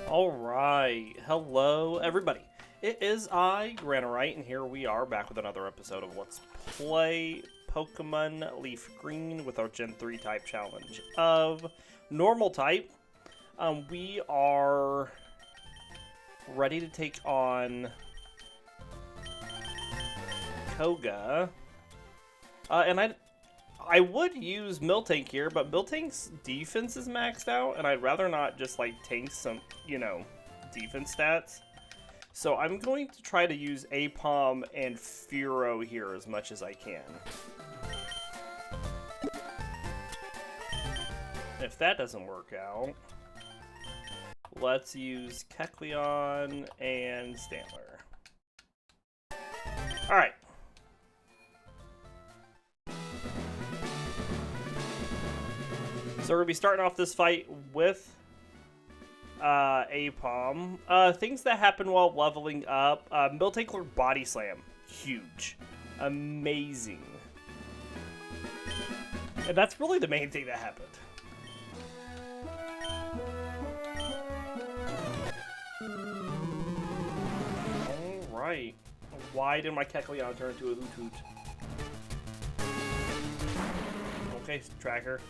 Alright, hello everybody. It is I, Granorite, and here we are back with another episode of Let's Play Pokemon Leaf Green with our Gen 3 type challenge of normal type. We are ready to take on Koga. And I would use Miltank here, but Miltank's defense is maxed out, and I'd rather not just, like, tank some, defense stats. So I'm going to try to use Aipom and Fearow here as much as I can. If that doesn't work out, let's use Kecleon and Stantler. Alright. So we're going to be starting off this fight with Aipom. Things that happen while leveling up. Miltank Body Slam. Huge. Amazing. And that's really the main thing that happened. Alright. Why did my Kecleon turn into a Hoot Hoot? Okay, tracker.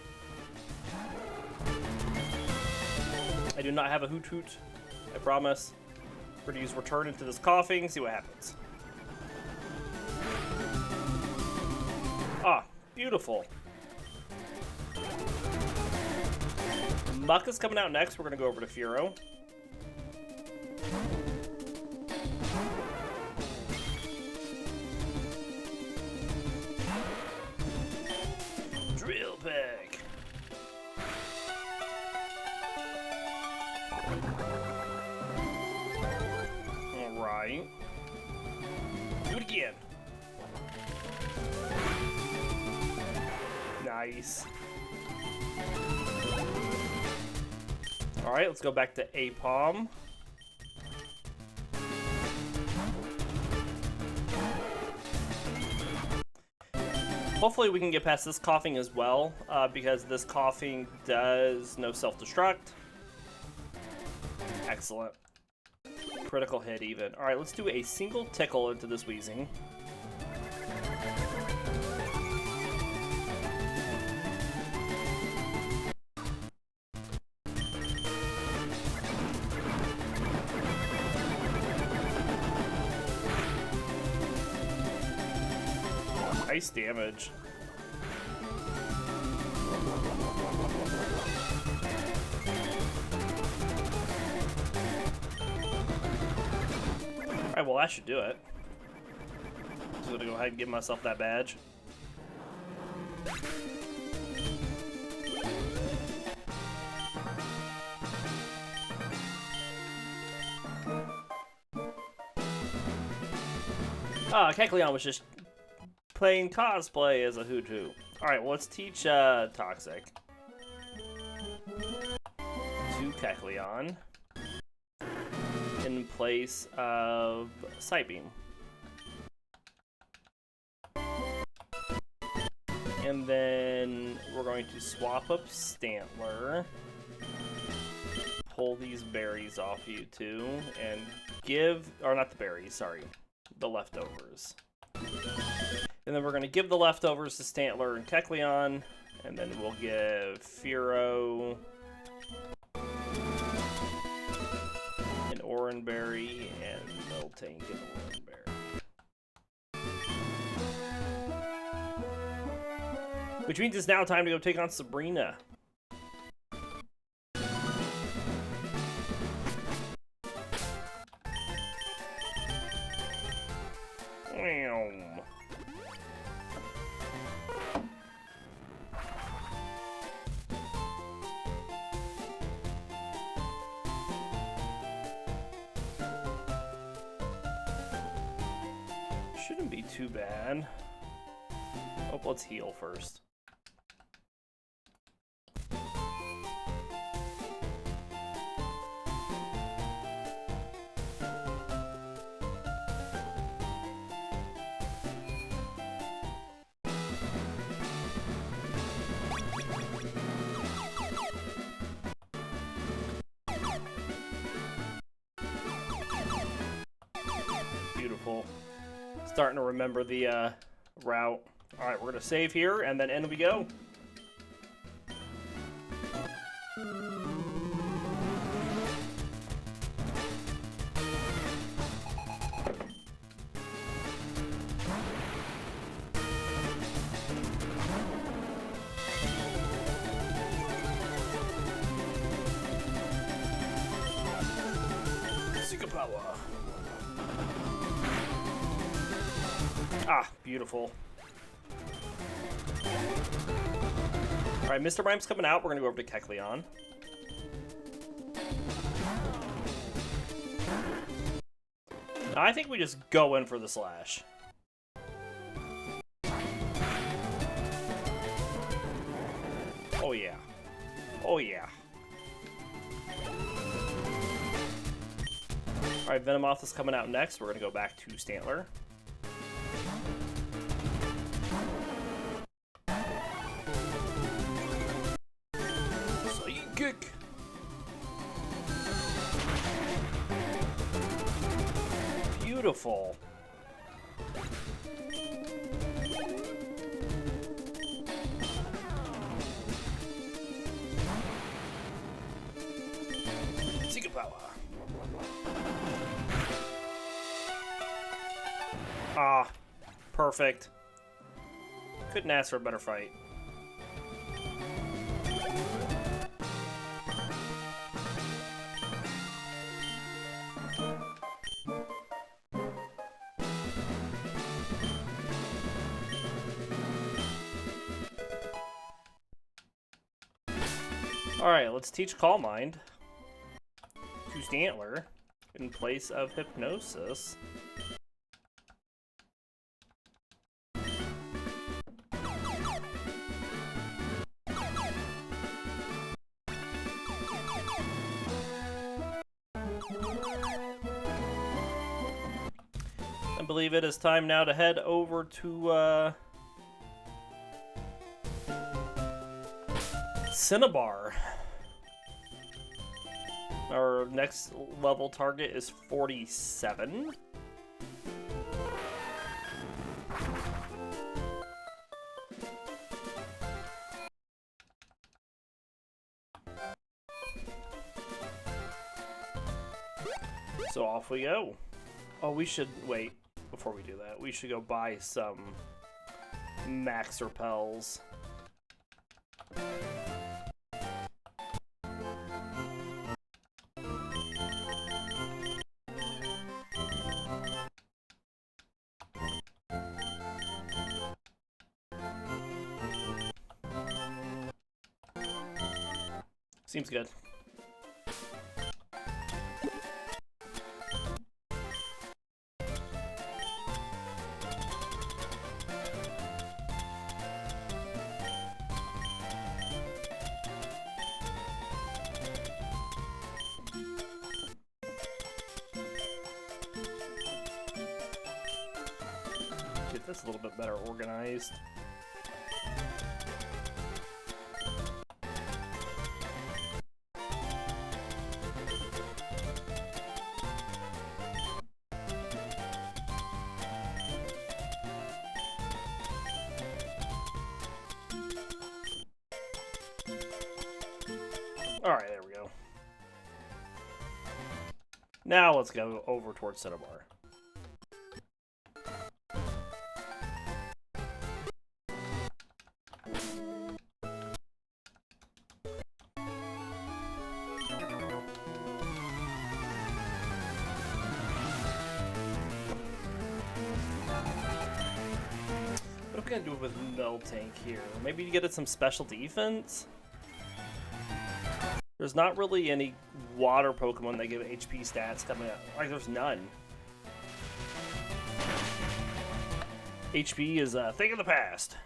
I do not have a Hoot Hoot, I promise. We're going to use Return into this coughing, see what happens. Ah, beautiful. Muck is coming out next. We're going to go over to Fearow. Drill Peck. Alright. Do it again. Nice. Alright, let's go back to Aipom. Hopefully we can get past this coughing as well, because this coughing does no self-destruct. Excellent. Critical hit even. Alright, let's do a single tickle into this wheezing. Nice damage. Alright, well that should do it. Just gonna go ahead and give myself that badge. Kecleon was just playing cosplay as a Hoot Hoot. Alright, well let's teach Toxic to Kecleon in place of Psybeam. And then we're going to swap up Stantler. Pull these berries off you two and give, or not the berries, sorry, the leftovers. And then we're going to give the leftovers to Stantler and Kecleon, and then we'll give Fearow an Oranberry and Miltank an Oranberry. Which means it's now time to go take on Sabrina. Shouldn't be too bad. Oh, let's heal first. beautiful. Starting to remember the route. Alright, we're going to save here, and then in we go. Ah, beautiful. Alright, Mr. Mime's coming out. We're going to go over to Kecleon. Now, I think we just go in for the slash. Oh, yeah. Oh, yeah. Alright, Venomoth is coming out next. We're going to go back to Stantler. Kick. Beautiful. Secret power. Ah, perfect. Couldn't ask for a better fight. Alright, let's teach Calm Mind to Stantler in place of Hypnosis. I believe it is time now to head over to Cinnabar. Our next level target is 47. So off we go. Oh, we should wait before we do that. We should go buy some max repels. Seems good. Get this a little bit better organized. Alright, there we go. Now let's go over towards Cinnabar. What are we gonna do with Miltank here? Maybe you get it some special defense? There's not really any water Pokemon that give HP stats coming out. Like, there's none. HP is a thing of the past.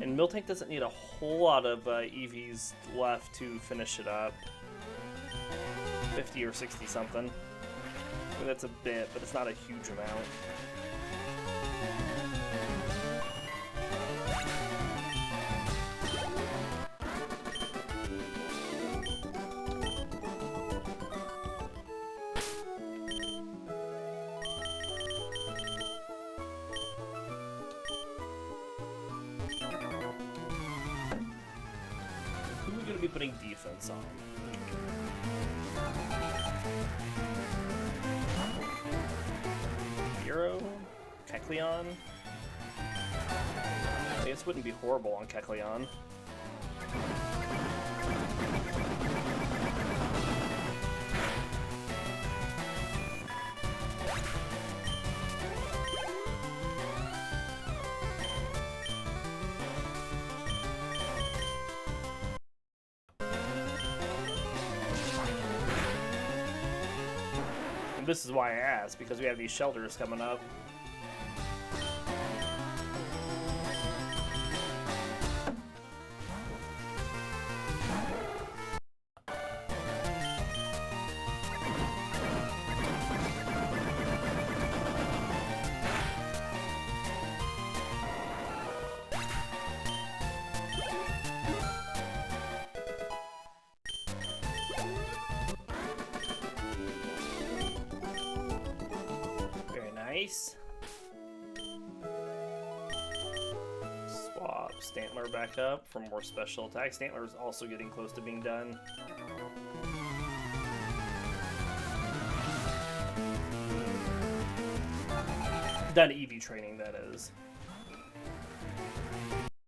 And Miltank doesn't need a whole lot of EVs left to finish it up. 50 or 60 something. I mean, that's a bit, but it's not a huge amount. be putting defense on. Fearow, Kecleon. I guess it wouldn't be horrible on Kecleon. And this is why I asked, because we have these shelters coming up. Nice. Swap Stantler back up for more special attack. Stantler is also getting close to being done. Done EV training, that is.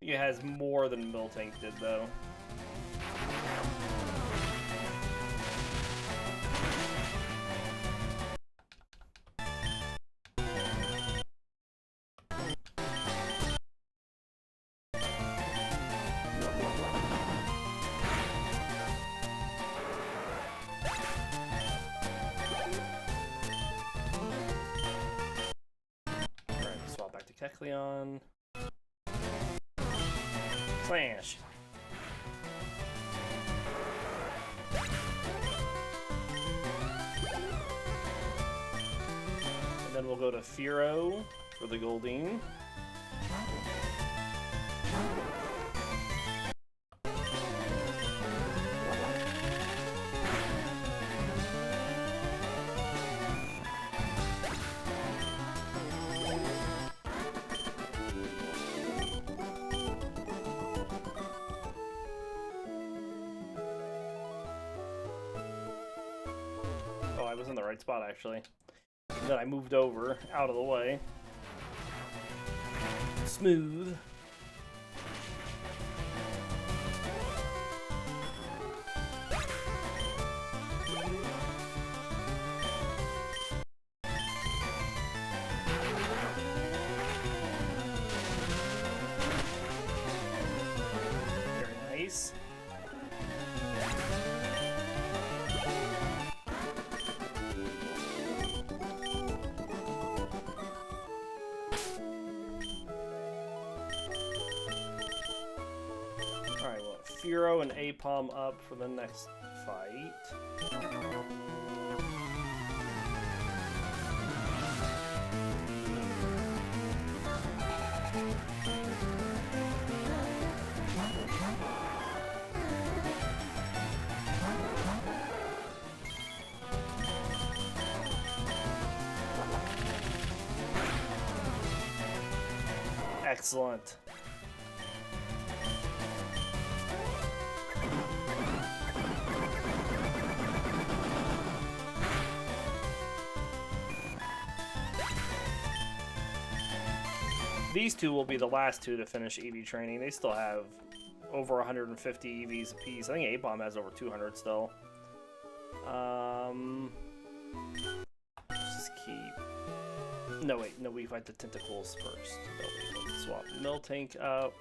It has more than Miltank did, though. Kecleon. Slash. And then we'll go to Fearow for the Goldeen. I was in the right spot, actually. And then I moved over, out of the way. Smooth. Very nice. Fearow and Aipom up for the next fight. Excellent. These two will be the last two to finish EV training. They still have over 150 EVs apiece. I think Aipom has over 200 still. Just keep... No, wait. No, we fight the tentacles first. No, wait, let's swap Miltank up.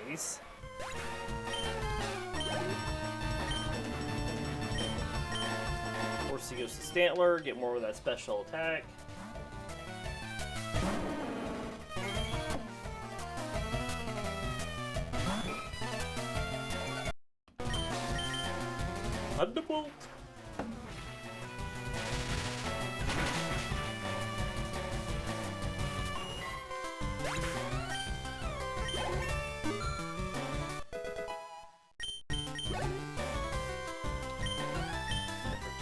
Nice. Force he goes to Stantler, get more of that special attack. Thunderbolt.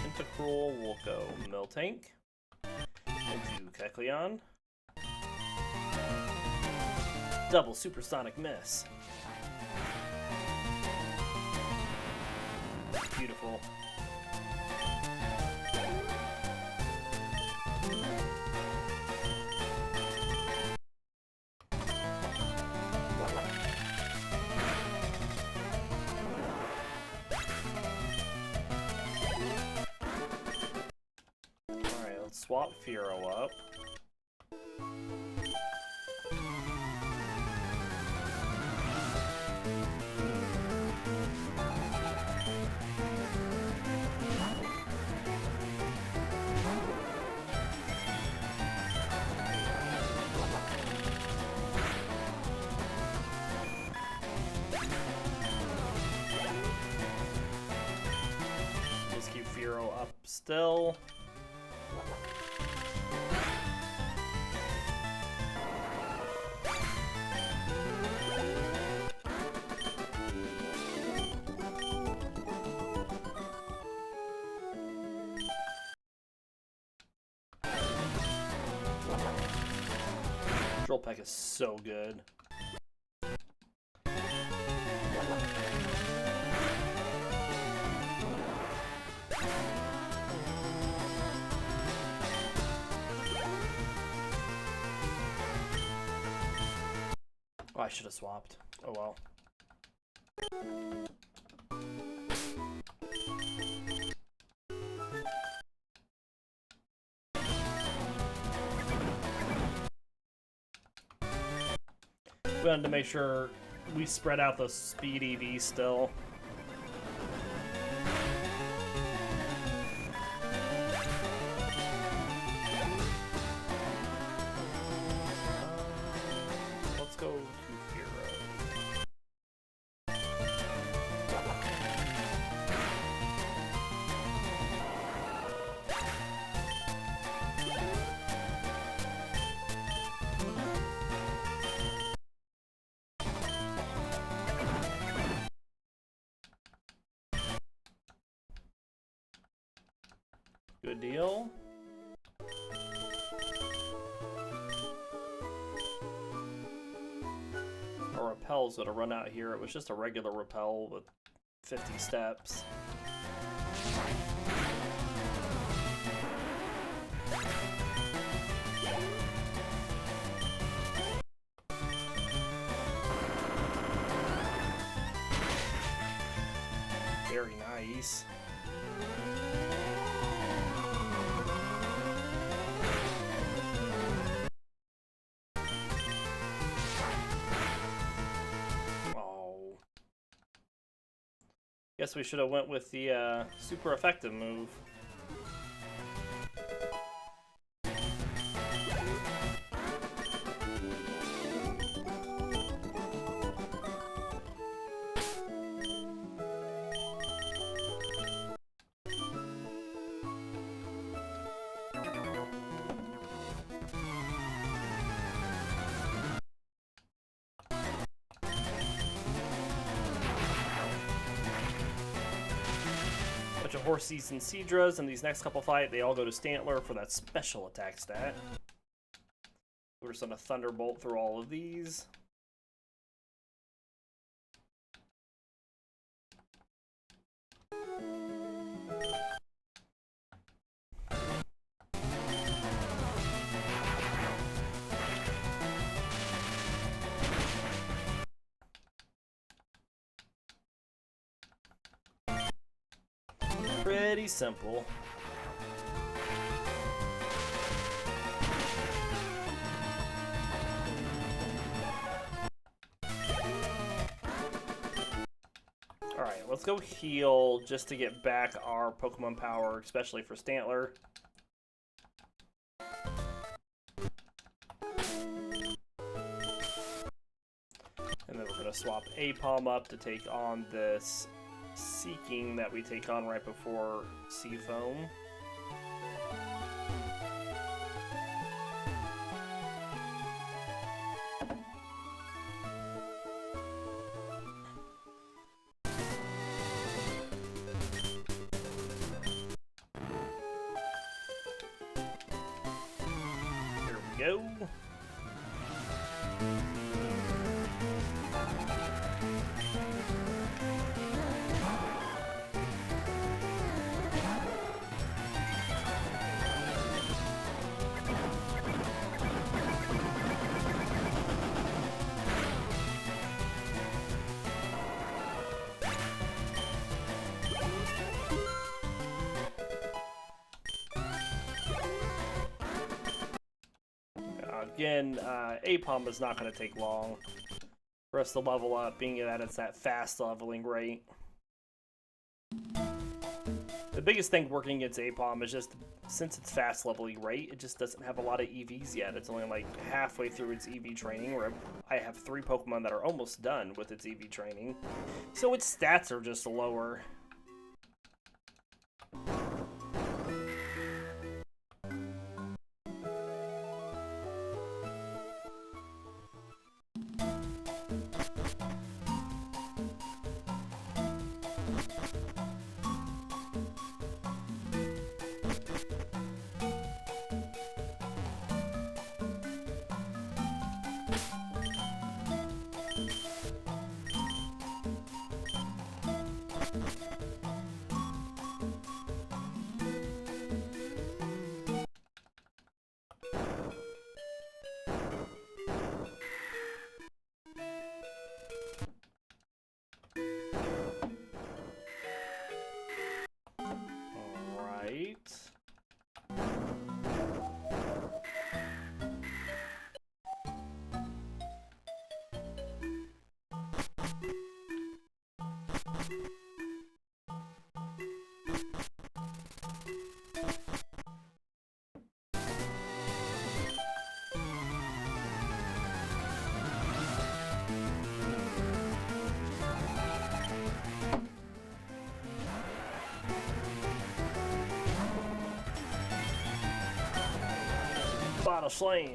Tentacruel will go Miltank. Into Kecleon. Double supersonic miss. Beautiful. Alright, let's swap Fearow up. Just keep Fearow up still. Drill Peck is so good. Oh, I should have swapped. Oh well. We wanted to make sure we spread out the speed EV still. Let's go to Fearow. Good deal. Our repel's gonna run out here. It was just a regular repel with 50 steps. Very nice. Guess we should have went with the super effective move. Of Horseys and Seadras, and these next couple fight, they all go to Stantler for that special attack stat. We're just gonna Thunderbolt through all of these. Pretty simple. Alright, let's go heal just to get back our Pokemon power, especially for Stantler. And then we're going to swap Aipom up to take on this Seeking that we take on right before Seafoam. Here we go. Again, Aipom is not going to take long for us to level up, being that it's that fast leveling rate. The biggest thing working against Aipom is just, since it's fast leveling rate, it just doesn't have a lot of EVs yet. It's only like halfway through its EV training, where I have 3 Pokemon that are almost done with its EV training. So its stats are just lower. Bada slam.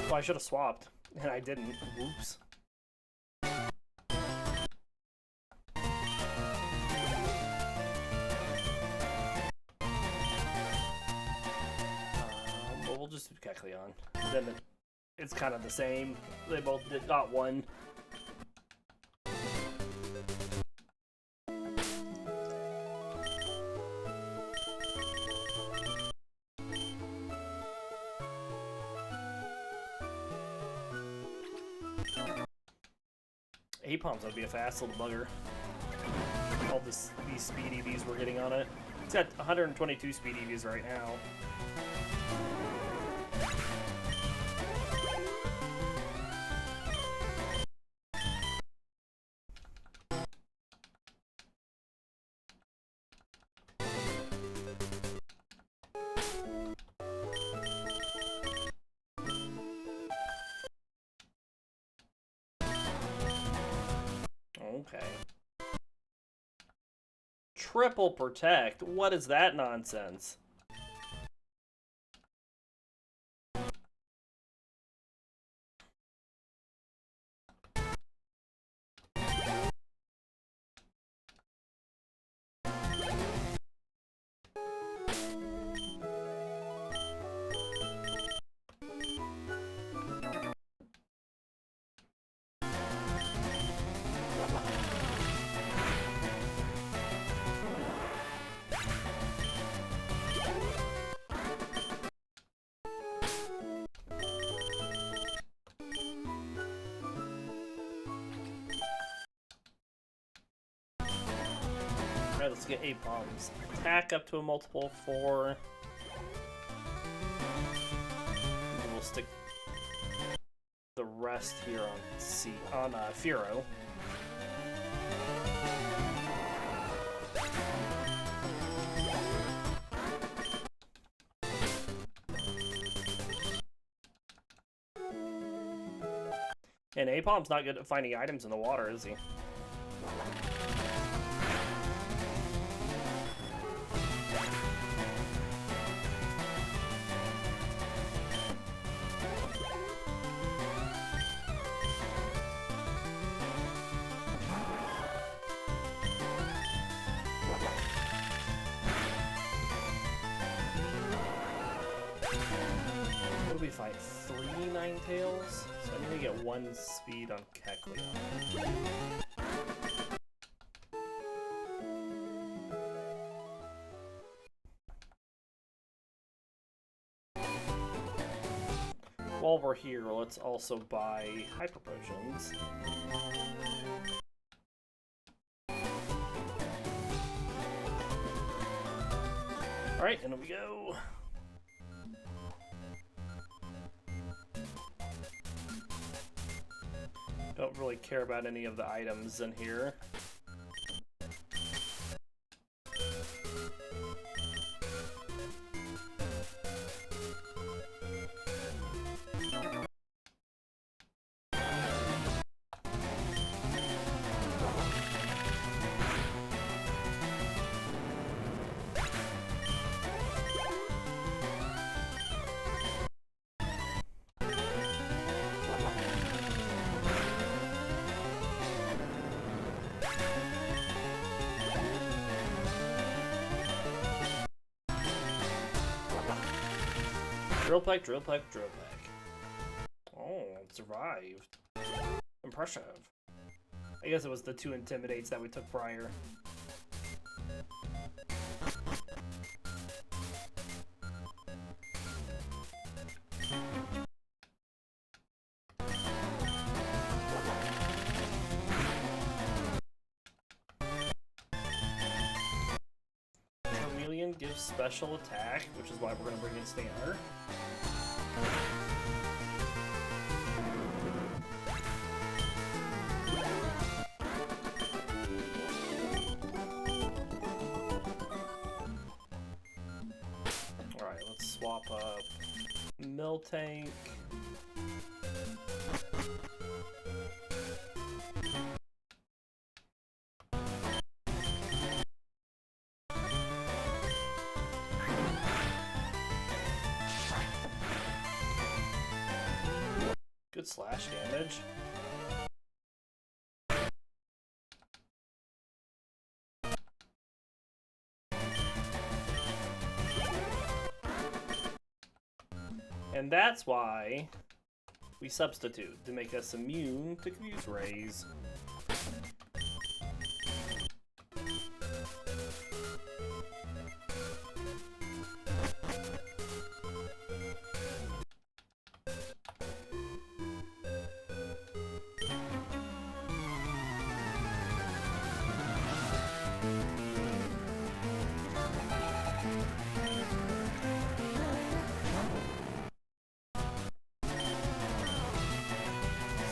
Oh, I should have swapped, and I didn't. Whoops. Well, we'll just do Kecleon. Then it's kind of the same. They both got one. Aipom's gonna be a fast little bugger. All these speed EVs we're getting on it. It's got 122 speed EVs right now. Okay. Triple protect? What is that nonsense? Alright, let's get Aipom's attack up to a multiple of 4. And we'll stick the rest here on Fearow. And Aipom's not good at finding items in the water, is he? What do we fight? 3 Ninetales? So I need to get 1 speed on Kecleon. While we're here, let's also buy Hyper Potions. Alright, and we go. Don't really care about any of the items in here. Drill Peck, Drill Peck, Drill Peck. Oh, it survived. Impressive. I guess it was the 2 Intimidates that we took prior. Chameleon gives special attack, which is why we're going to bring in Stantler. Alright, let's swap up Miltank. Good slash damage. And that's why we substitute, to make us immune to Confuse Rays.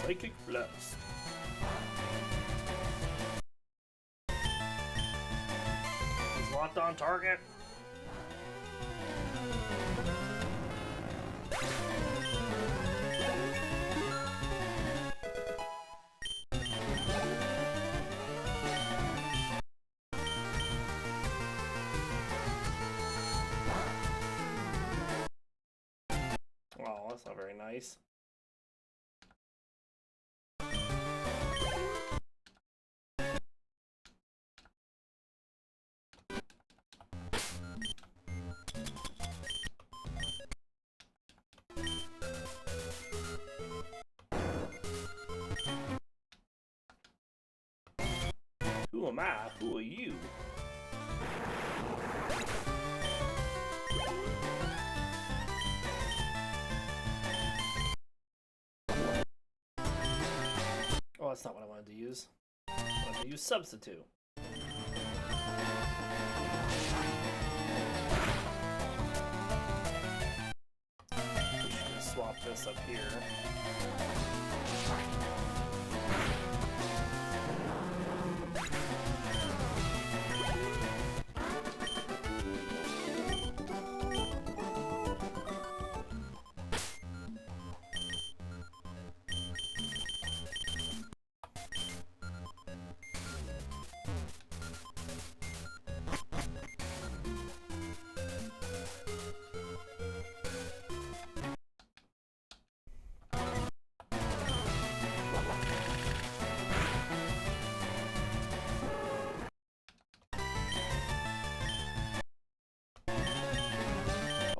Psychic Blast. He's locked on target. Oh, that's not very nice. Who am I? Who are you? Oh, that's not what I wanted to use. I wanted to use Substitute. We should swap this up here.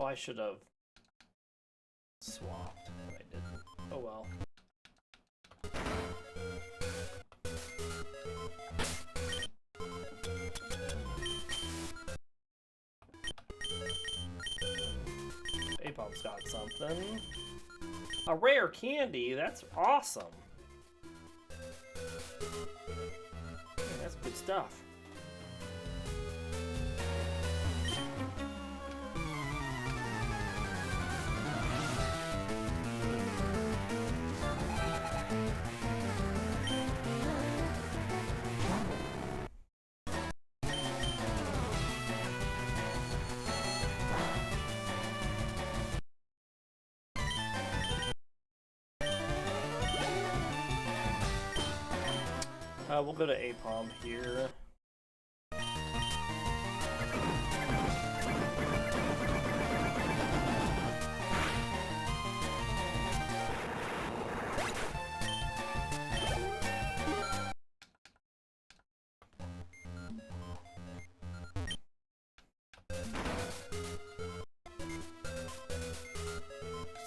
I should have swapped, but I didn't. Oh well. Aipom's got something. A rare candy? That's awesome. Man, that's good stuff. We'll go to Aipom here.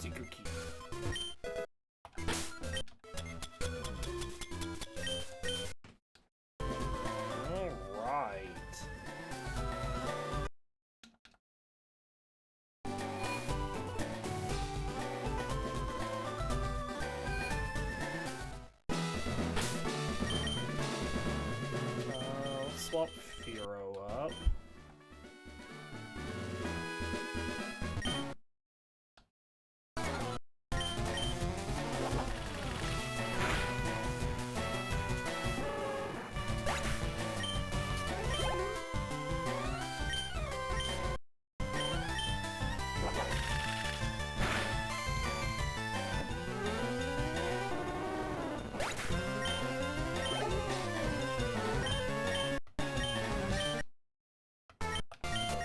Secret key. Swap Fearow up.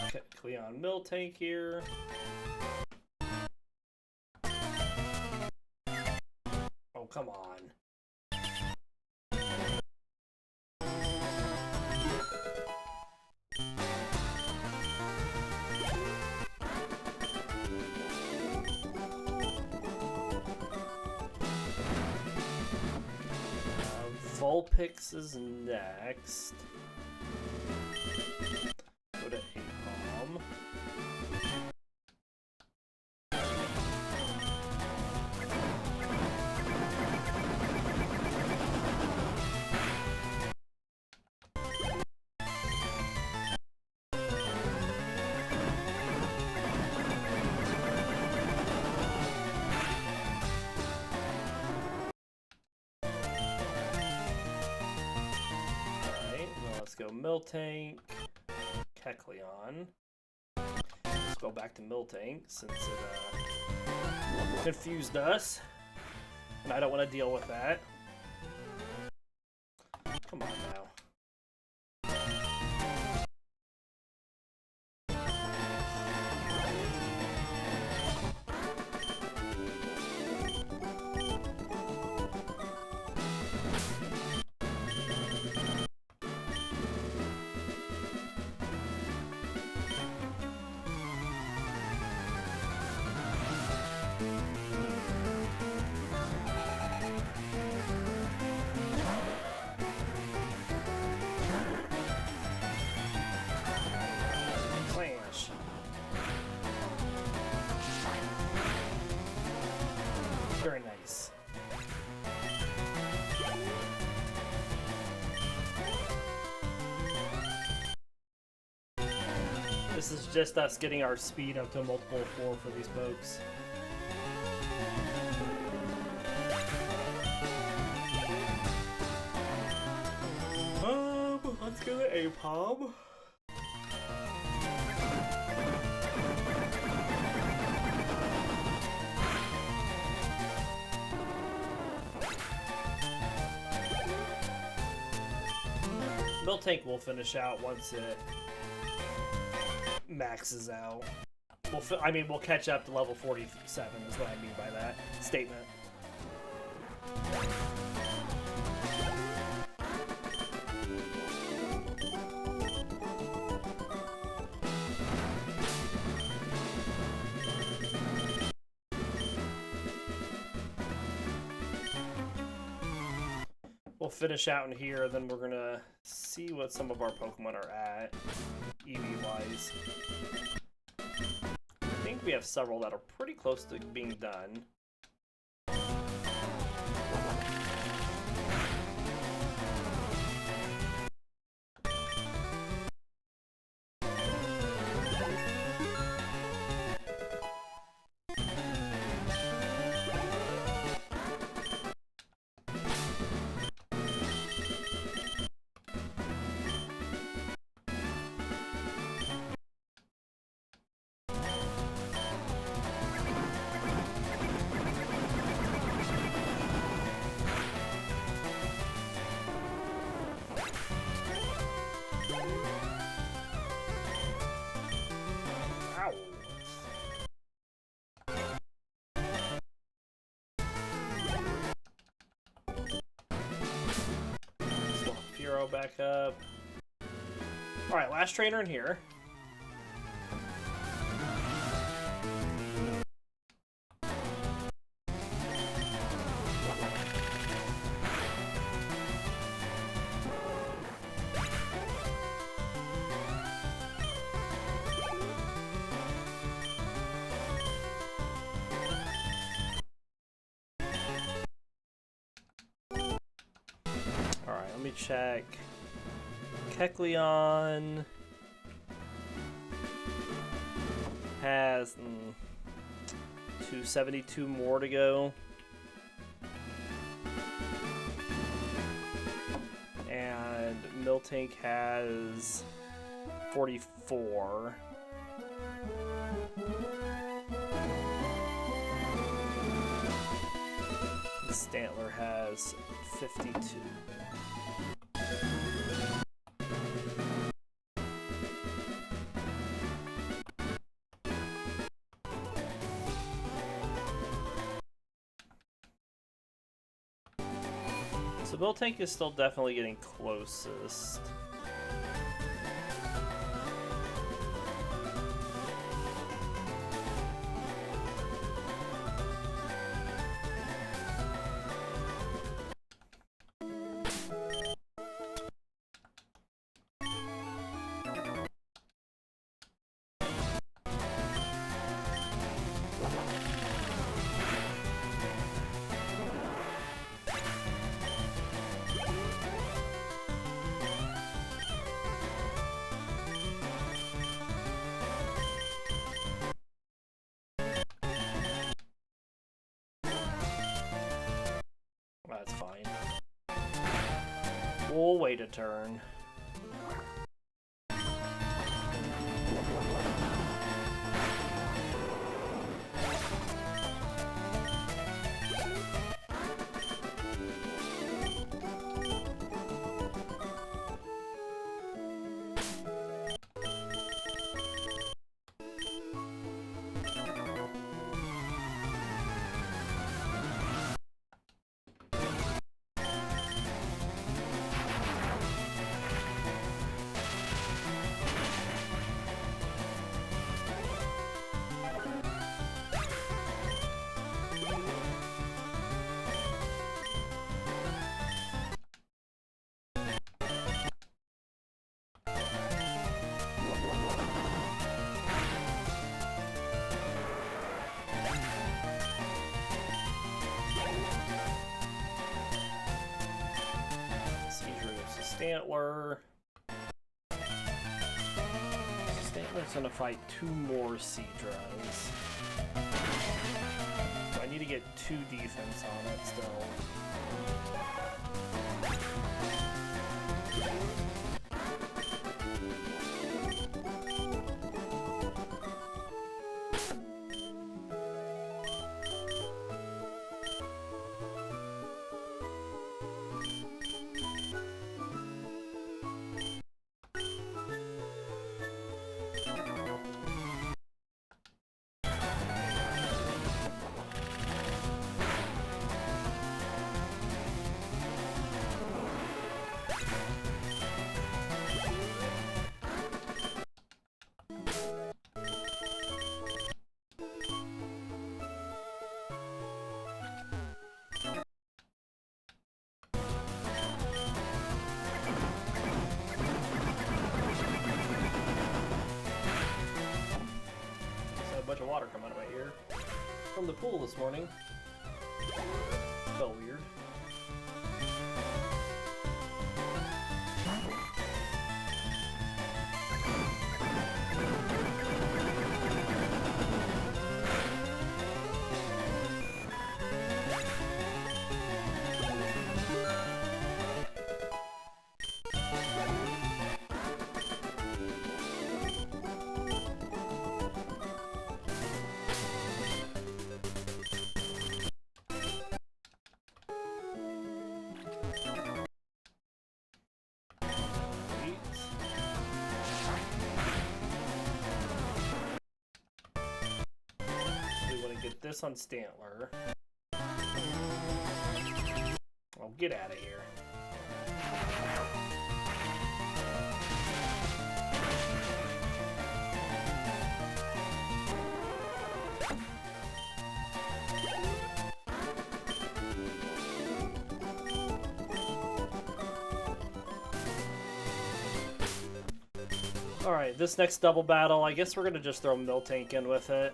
Kecleon Miltank here. Oh, come on. Vulpix is next. Go to Aipom. Let's go Miltank, Kecleon. Let's go back to Miltank since it confused us. And I don't want to deal with that. Come on now. Very nice. This is just us getting our speed up to a multiple of 4 for these folks. Let's go to Aipom. Miltank will finish out once it maxes out. We'll catch up to level 47 is what I mean by that statement. we'll finish out in here, and then we're gonna see what some of our Pokemon are at, EV-wise. I think we have several that are pretty close to being done. Fearow back up. Alright, last trainer in here. Alright, let me check. Kecleon has 272 more to go. And Miltank has 44. Stantler has 52. So Miltank is still definitely getting closest. That's fine. We'll wait a turn. Stantler. Stantler's gonna fight 2 more Seadras. So I need to get 2 defense on it still. bunch of water come out of my ear from the pool this morning. Felt weird. This on Stantler. Oh, get out of here. Alright, this next double battle, I guess we're gonna just throw Miltank in with it.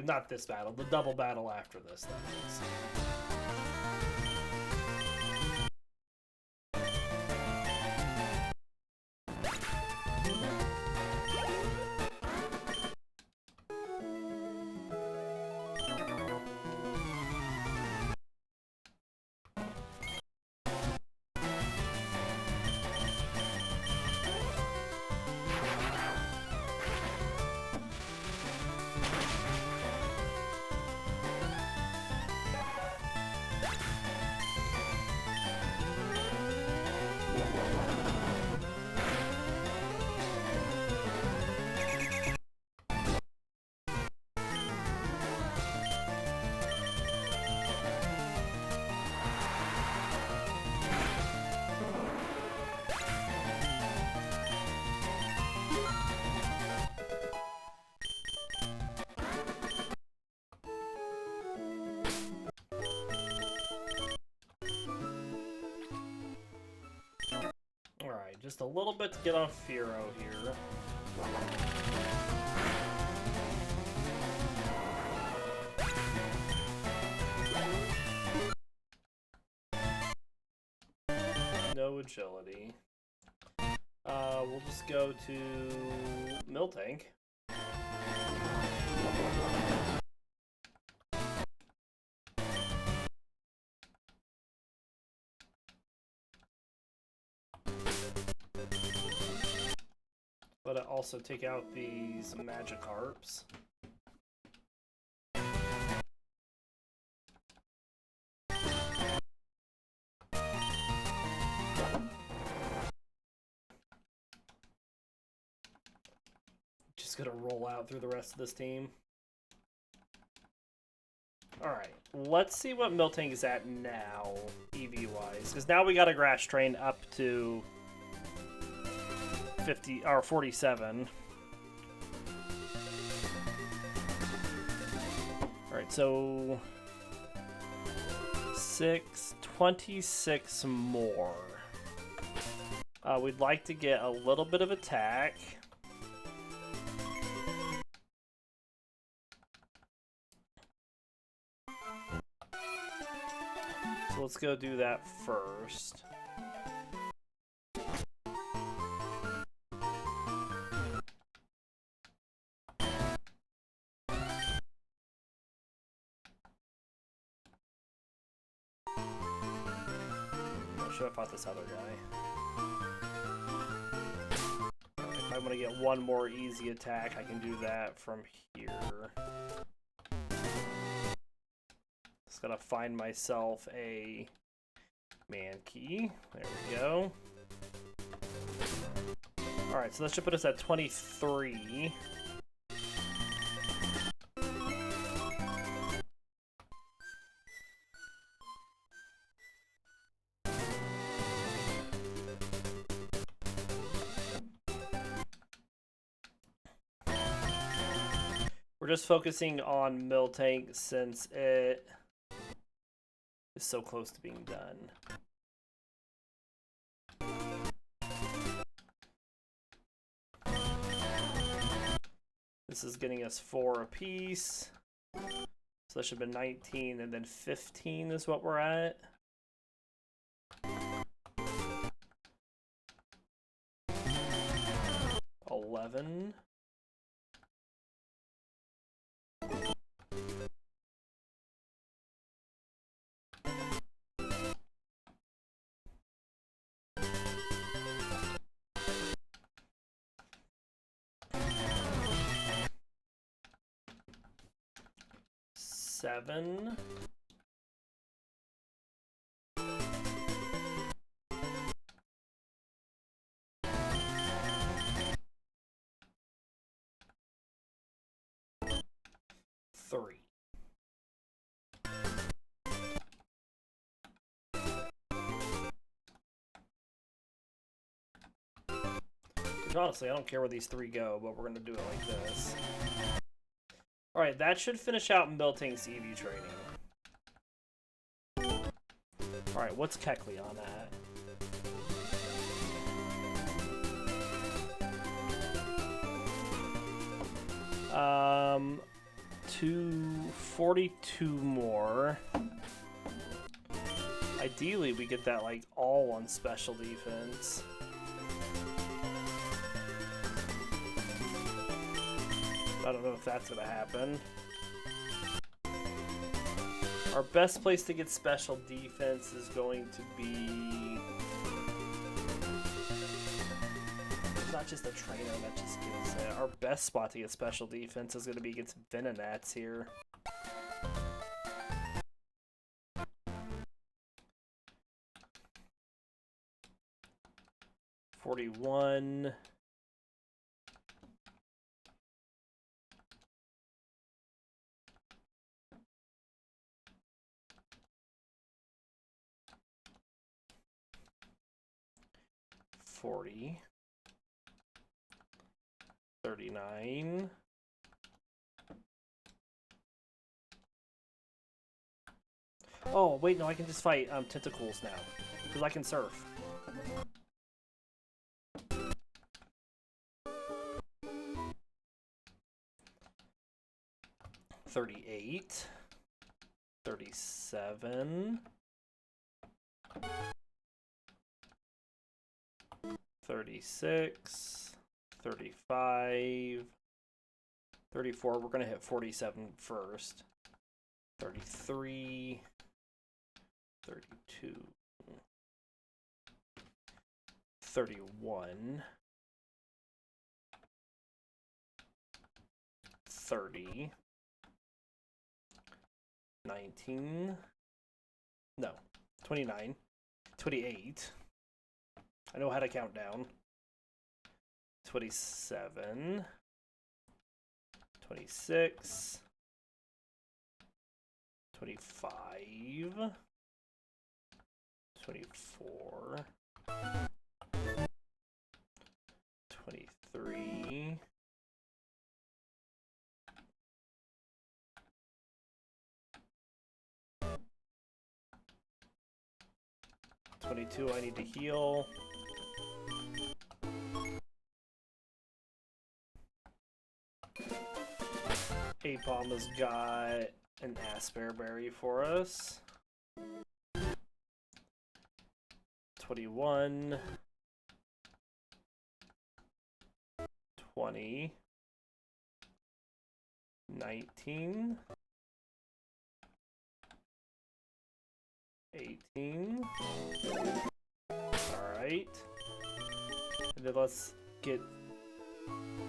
Not this battle, the double battle after this, that is. Just a little bit to get off Fearow here. No agility. We'll just go to Miltank. But I also take out these Magikarps. Just gonna roll out through the rest of this team. Alright, let's see what Miltank is at now, EV-wise. Because now we got a Grass Train up to 50 or 47. All right, so 26 more. We'd like to get a little bit of attack. So let's go do that first. Should have fought this other guy. If I want to get one more easy attack, I can do that from here. Just gotta find myself a man key. There we go. Alright, so that should put us at 23. We're just focusing on Miltank since it is so close to being done. This is getting us 4 apiece. So that should have been 19, and then 15 is what we're at. $11. $7. $3. Honestly, I don't care where these 3 go, but we're going to do it like this. Alright, that should finish out Miltank's EV training. Alright, what's Kecleon at? Um, 242 more. Ideally, we get that like all on special defense. I don't know if that's gonna happen. Our best place to get special defense is going to be... It's not just a trainer that just gives it. Our best spot to get special defense is gonna be against Venonats here. $41. $40. $39. Oh, wait, no, I can just fight Tentacles now. Because I can surf. $38. $37. 36, 35, 34. We're gonna hit 47 first. 33, 32, 31, 30, 19, no, 29, 28. I know how to count down. 27, 26, 25, 24, 23, 22. I need to heal. Aipom has got an Asperberry for us. 21. 20. 19. 18. Alright. And then let's get...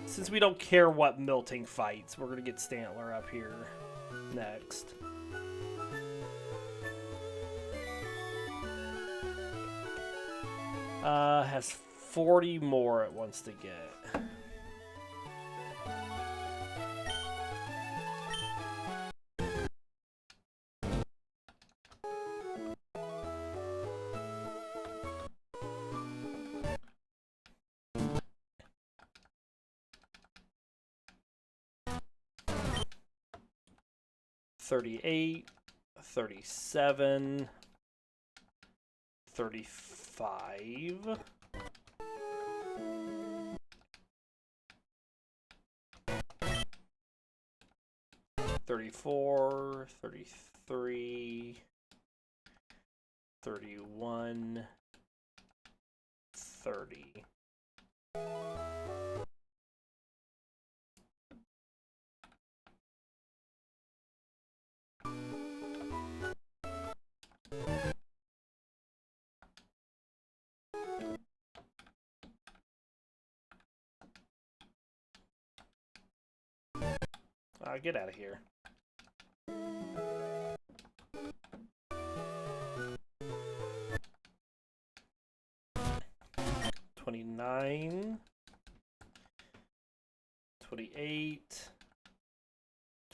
Since we don't care what Miltank fights, we're going to get Stantler up here next. Has 40 more it wants to get. 38, 37, 35. 34, 33, 31, 30. Get out of here. 29, 28,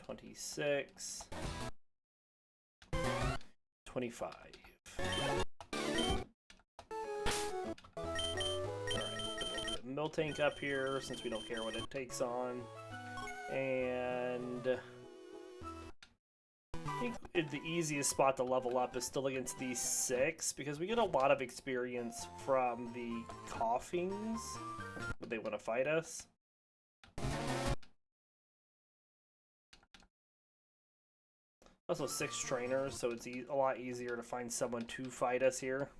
26, 25. Alright, Miltank up here since we don't care what it takes on. And I think the easiest spot to level up is still against these 6 because we get a lot of experience from the coughings when they want to fight us. Also 6 trainers, so it's a lot easier to find someone to fight us here.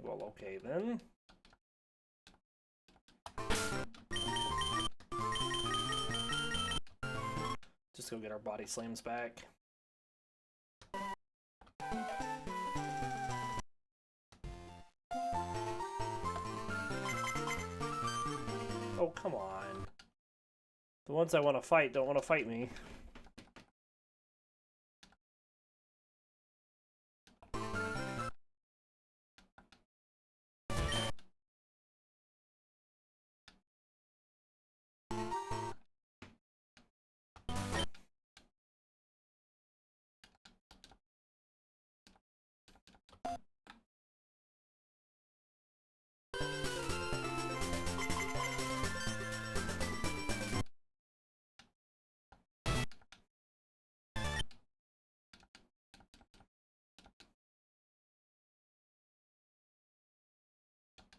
Well, okay then. Just go get our body slams back. Oh, come on. The ones I want to fight don't want to fight me.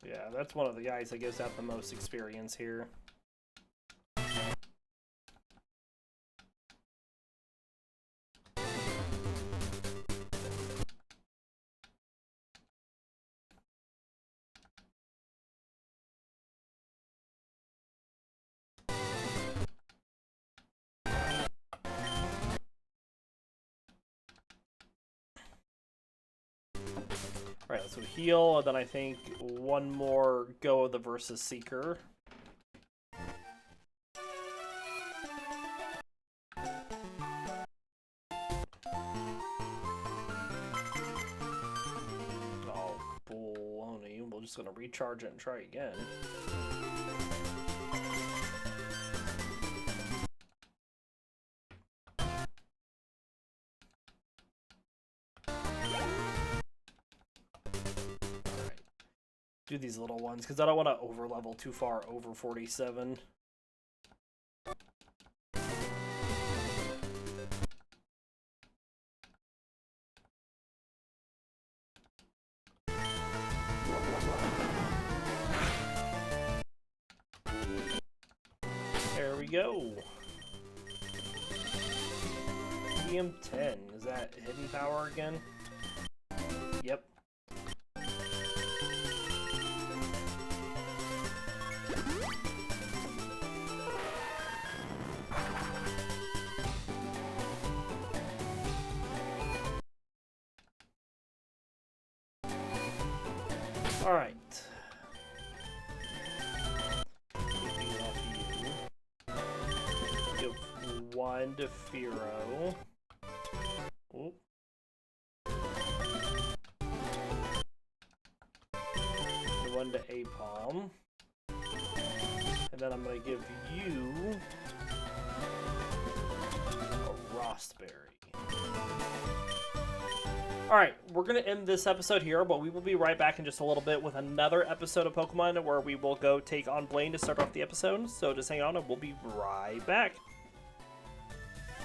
Yeah, that's one of the guys that gives out the most experience here. Alright, so heal, and then I think one more go of the Versus Seeker. Oh, baloney. We're just gonna recharge it and try again. Do these little ones because I don't want to over level too far over 47. There we go. EM10, is that hidden power again? Yep. All right. Give one to Fearow. Oop. One to Aipom. And then I'm going to give you a Rostberry. Alright, we're going to end this episode here, but we will be right back in just a little bit with another episode of Pokemon where we will go take on Blaine to start off the episode. So just hang on and we'll be right back.